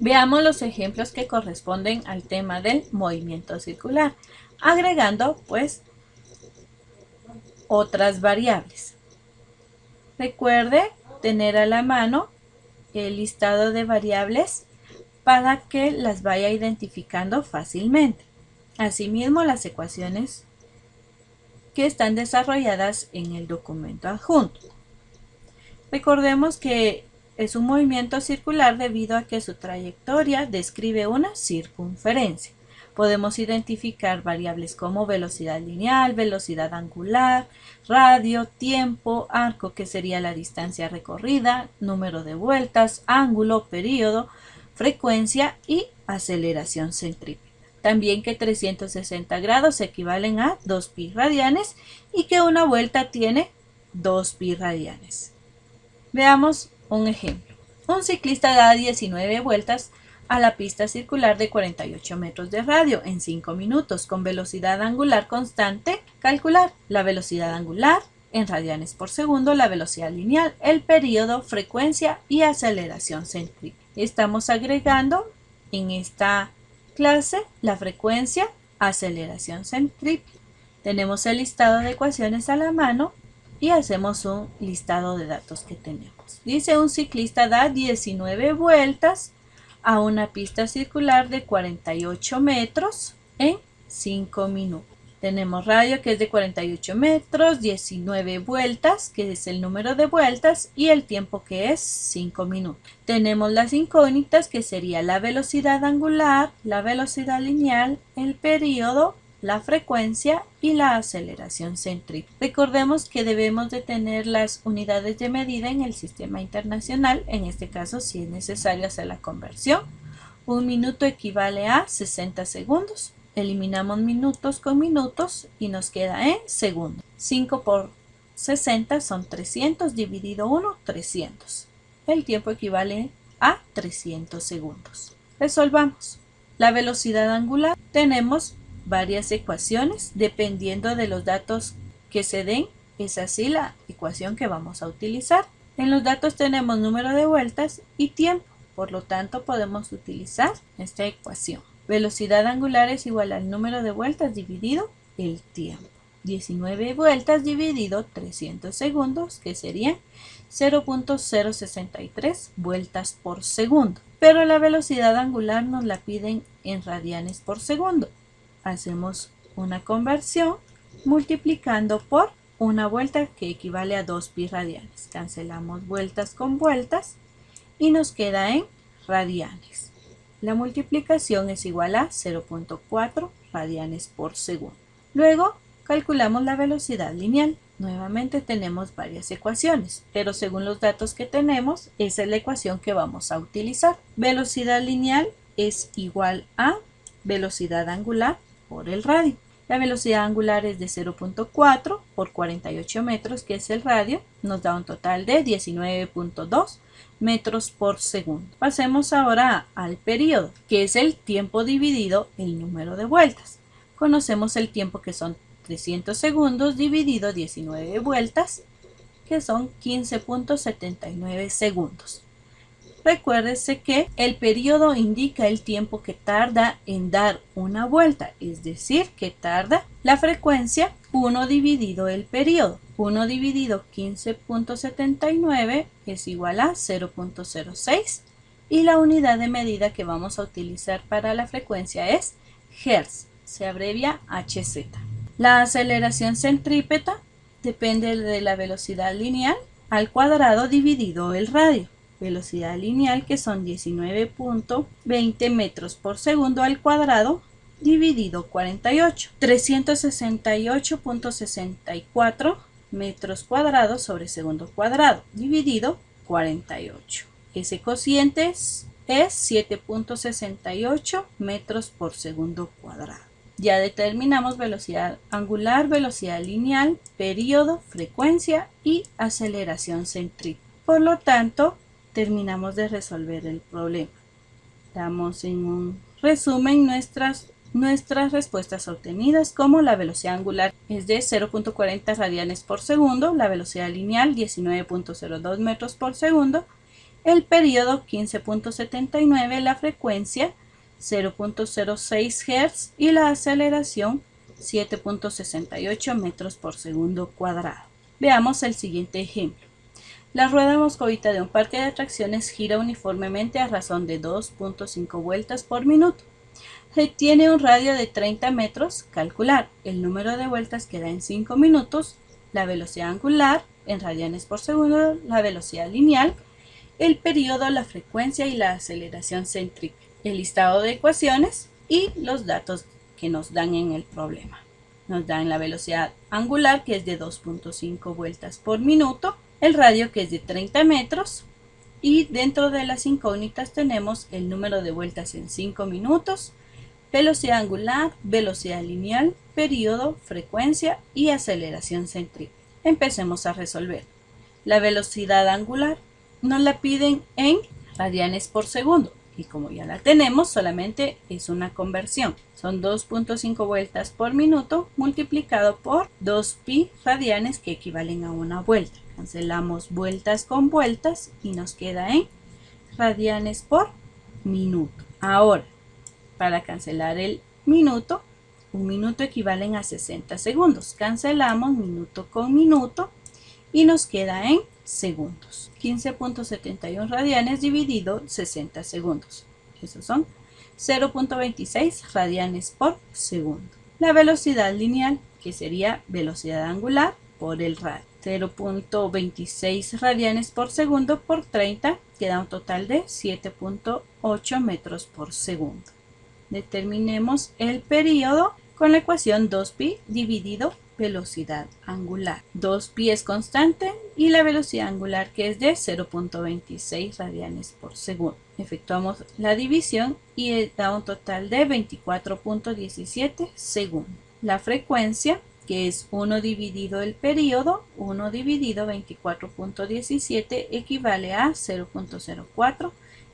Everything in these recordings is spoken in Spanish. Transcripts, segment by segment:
Veamos los ejemplos que corresponden al tema del movimiento circular, agregando pues otras variables. Recuerde tener a la mano el listado de variables para que las vaya identificando fácilmente. Asimismo, las ecuaciones que están desarrolladas en el documento adjunto. Recordemos que es un movimiento circular debido a que su trayectoria describe una circunferencia. Podemos identificar variables como velocidad lineal, velocidad angular, radio, tiempo, arco, que sería la distancia recorrida, número de vueltas, ángulo, período, frecuencia y aceleración centrípeta. También que 360 grados equivalen a 2 pi radianes y que una vuelta tiene 2 pi radianes. Veamos un ejemplo. Un ciclista da 19 vueltas a la pista circular de 48 metros de radio en 5 minutos con velocidad angular constante. Calcular la velocidad angular en radianes por segundo, la velocidad lineal, el período, frecuencia y aceleración centrípeta. Estamos agregando en esta clase la frecuencia, aceleración centrípeta. Tenemos el listado de ecuaciones a la mano y hacemos un listado de datos que tenemos. Dice: un ciclista da 19 vueltas a una pista circular de 48 metros en 5 minutos. Tenemos radio, que es de 48 metros, 19 vueltas, que es el número de vueltas, y el tiempo, que es 5 minutos. Tenemos las incógnitas, que sería la velocidad angular, la velocidad lineal, el período, la frecuencia y la aceleración centrípeta. Recordemos que debemos de tener las unidades de medida en el sistema internacional. En este caso, si es necesario hacer la conversión. Un minuto equivale a 60 segundos. Eliminamos minutos con minutos y nos queda en segundos. 5 por 60 son 300, dividido 1, 300. El tiempo equivale a 300 segundos. Resolvamos. La velocidad angular, tenemos varias ecuaciones dependiendo de los datos que se den. Es así la ecuación que vamos a utilizar. En los datos tenemos número de vueltas y tiempo, por lo tanto podemos utilizar esta ecuación. Velocidad angular es igual al número de vueltas dividido el tiempo. 19 vueltas dividido 300 segundos, que serían 0.063 vueltas por segundo. Pero la velocidad angular nos la piden en radianes por segundo. Hacemos una conversión multiplicando por una vuelta, que equivale a 2 pi radianes. Cancelamos vueltas con vueltas y nos queda en radianes. La multiplicación es igual a 0.4 radianes por segundo. Luego calculamos la velocidad lineal. Nuevamente tenemos varias ecuaciones, pero según los datos que tenemos, esa es la ecuación que vamos a utilizar. Velocidad lineal es igual a velocidad angular por el radio. La velocidad angular es de 0.4 por 48 metros, que es el radio. Nos da un total de 19.2 metros por segundo. Pasemos ahora al período, que es el tiempo dividido el número de vueltas. Conocemos el tiempo, que son 300 segundos dividido 19 vueltas, que son 15.79 segundos. Recuérdese que el período indica el tiempo que tarda en dar una vuelta, es decir, que tarda la frecuencia 1 dividido el período. 1 dividido 15.79 es igual a 0.06 y la unidad de medida que vamos a utilizar para la frecuencia es Hertz, se abrevia Hz. La aceleración centrípeta depende de la velocidad lineal al cuadrado dividido el radio. Velocidad lineal, que son 19.20 metros por segundo al cuadrado dividido 48. 368.64 metros cuadrados sobre segundo cuadrado dividido 48. Ese cociente es 7.68 metros por segundo cuadrado. Ya determinamos velocidad angular, velocidad lineal, período, frecuencia y aceleración centrípeta. Por lo tanto, terminamos de resolver el problema. Damos en un resumen nuestras respuestas obtenidas, como la velocidad angular es de 0.40 radianes por segundo, la velocidad lineal 19.02 metros por segundo, el periodo 15.79, la frecuencia 0.06 Hz y la aceleración 7.68 metros por segundo cuadrado. Veamos el siguiente ejemplo. La rueda moscovita de un parque de atracciones gira uniformemente a razón de 2.5 vueltas por minuto. Tiene un radio de 30 metros. Calcular el número de vueltas que da en 5 minutos, la velocidad angular en radianes por segundo, la velocidad lineal, el periodo, la frecuencia y la aceleración centrípeta, el listado de ecuaciones y los datos que nos dan en el problema. Nos dan la velocidad angular, que es de 2.5 vueltas por minuto, el radio, que es de 30 metros, y dentro de las incógnitas tenemos el número de vueltas en 5 minutos, velocidad angular, velocidad lineal, periodo, frecuencia y aceleración centrípeta. Empecemos a resolver. La velocidad angular nos la piden en radianes por segundo y como ya la tenemos, solamente es una conversión. Son 2.5 vueltas por minuto multiplicado por 2pi radianes, que equivalen a una vuelta. Cancelamos vueltas con vueltas y nos queda en radianes por minuto. Ahora, para cancelar el minuto, un minuto equivalen a 60 segundos. Cancelamos minuto con minuto y nos queda en segundos. 15.71 radianes dividido 60 segundos. Esos son 0.26 radianes por segundo. La velocidad lineal, que sería velocidad angular por el radio. 0.26 radianes por segundo por 30, queda un total de 7.8 metros por segundo. Determinemos el periodo con la ecuación 2pi dividido velocidad angular. 2pi es constante y la velocidad angular, que es de 0.26 radianes por segundo. Efectuamos la división y da un total de 24.17 segundos. La frecuencia, que es 1 dividido el periodo, 1 dividido 24.17 equivale a 0.04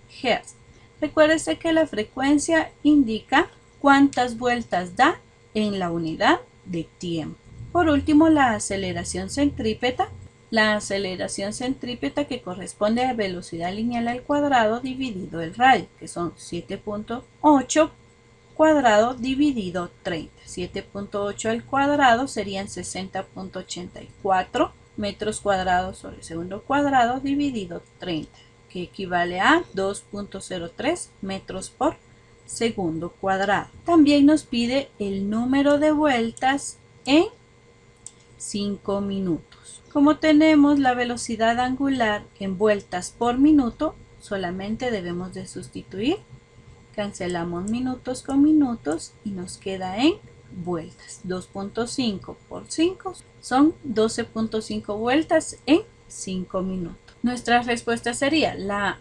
Hz. Recuérdese que la frecuencia indica cuántas vueltas da en la unidad de tiempo. Por último, la aceleración centrípeta. La aceleración centrípeta, que corresponde a velocidad lineal al cuadrado dividido el radio, que son 7.8 cuadrado dividido 30. 7.8 al cuadrado serían 60.84 metros cuadrados sobre segundo cuadrado dividido 30, que equivale a 2.03 metros por segundo cuadrado. También nos pide el número de vueltas en 5 minutos. Como tenemos la velocidad angular en vueltas por minuto, solamente debemos de sustituir. Cancelamos minutos con minutos y nos queda en vueltas. 2.5 por 5 son 12.5 vueltas en 5 minutos. Nuestra respuesta sería: la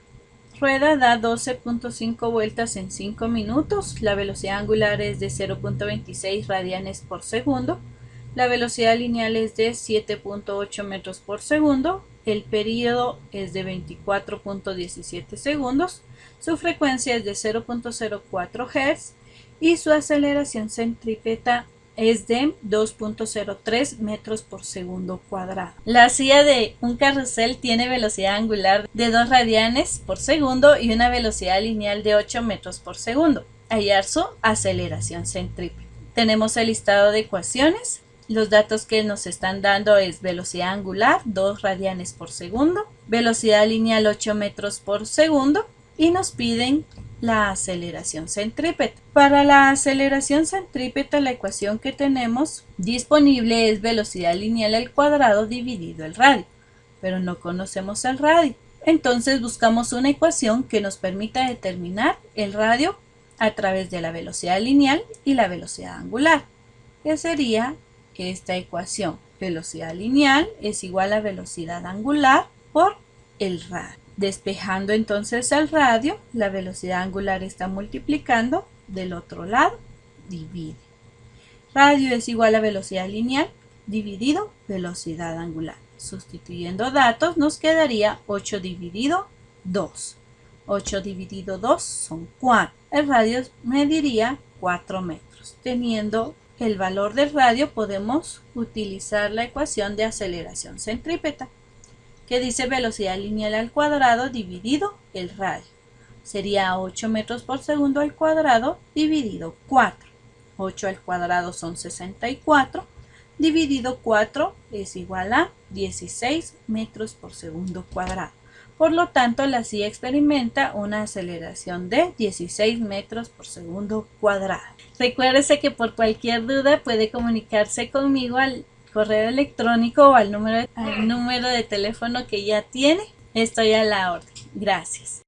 rueda da 12.5 vueltas en 5 minutos. La velocidad angular es de 0.26 radianes por segundo. La velocidad lineal es de 7.8 metros por segundo. El periodo es de 24.17 segundos. Su frecuencia es de 0.04 Hz y su aceleración centrípeta es de 2.03 metros por segundo cuadrado. La silla de un carrusel tiene velocidad angular de 2 radianes por segundo y una velocidad lineal de 8 metros por segundo. Hallar su aceleración centrípeta. Tenemos el listado de ecuaciones. Los datos que nos están dando es velocidad angular 2 radianes por segundo, velocidad lineal 8 metros por segundo y nos piden la aceleración centrípeta. Para la aceleración centrípeta, la ecuación que tenemos disponible es velocidad lineal al cuadrado dividido el radio, pero no conocemos el radio. Entonces buscamos una ecuación que nos permita determinar el radio a través de la velocidad lineal y la velocidad angular, que sería esta ecuación. Velocidad lineal es igual a velocidad angular por el radio. Despejando entonces el radio, la velocidad angular está multiplicando, del otro lado divide. Radio es igual a velocidad lineal dividido velocidad angular. Sustituyendo datos nos quedaría 8 dividido 2. 8 dividido 2 son 4. El radio mediría 4 metros. Teniendo el valor del radio podemos utilizar la ecuación de aceleración centrípeta, que dice velocidad lineal al cuadrado dividido el radio. Sería 8 metros por segundo al cuadrado dividido 4. 8 al cuadrado son 64, dividido 4 es igual a 16 metros por segundo cuadrado. Por lo tanto, la silla experimenta una aceleración de 16 metros por segundo cuadrado. Recuérdese que por cualquier duda puede comunicarse conmigo al correo electrónico o al número de teléfono que ya tiene. Estoy a la orden. Gracias.